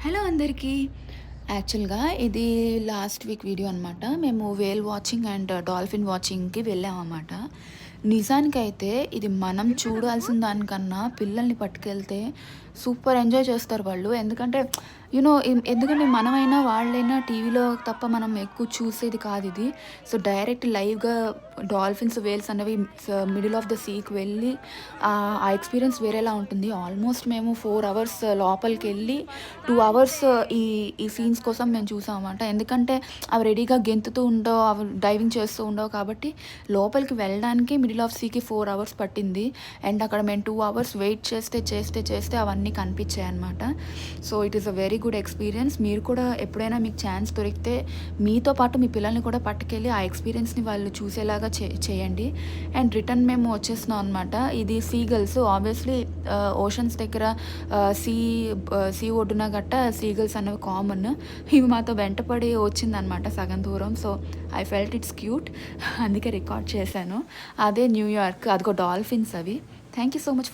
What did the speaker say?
Hello అందరికీ. యాక్చువల్‌గా ఇది లాస్ట్ వీక్ వీడియో అనమాట. మేము వేల్ వాచింగ్ అండ్ డాల్ఫిన్ వాచింగ్‌కి వెళ్ళామనమాట. నిజానికైతే ఇది మనం చూడాల్సిన దానికన్నా పిల్లల్ని పట్టుకెళ్తే సూపర్ ఎంజాయ్ చేస్తారు వాళ్ళు. ఎందుకంటే ఎందుకంటే మనమైనా వాళ్ళైనా టీవీలో తప్ప మనం ఎక్కువ చూసేది కాదిది. సో, డైరెక్ట్ లైవ్‌గా డాల్ఫిన్స్, వేల్స్ అనేవి మిడిల్ ఆఫ్ ద సీకి వెళ్ళి ఆ ఎక్స్‌పీరియన్స్ వేరేలా ఉంటుంది. ఆల్మోస్ట్ మేము 4 అవర్స్ లోపలికెళ్ళి 2 అవర్స్ ఈ ఈ సీన్స్ కోసం మేము చూసామన్నమాట. ఎందుకంటే అవి రెడీగా గెంతుతూ ఉండవు, అవి డైవింగ్ చేస్తూ ఉండవు కాబట్టి లోపలికి వెళ్ళడానికి మిడిల్ ఆఫ్ సీకి 4 అవర్స్ పట్టింది. అండ్ అక్కడ మేము 2 అవర్స్ వెయిట్ చేస్తే అవన్నీ కనిపించాయన్నమాట. So, it is a very good experience. మీరు కూడా ఎప్పుడైనా మీకు ఛాన్స్ దొరికితే మీతో పాటు మీ పిల్లల్ని కూడా పట్టుకెళ్ళి ఆ ఎక్స్‌పీరియన్స్‌ని వాళ్ళు చూసేలాగా చేయండి. అండ్ రిటర్న్ మేము వచ్చేస్తున్నాం అనమాట. ఇది సీగల్స్ ఆబ్వియస్లీ ఓషన్స్ దగ్గర సీ సీ ఒడ్డున గట్టా సీగల్స్ అనేవి కామన్. ఇవి మాతో వెంటపడి వచ్చిందనమాట సగం దూరం. So, I felt it's cute. అందుకే రికార్డ్ చేశాను. అదే న్యూయార్క్. అదిగో డాల్ఫిన్స్ అవి. Thank you so much.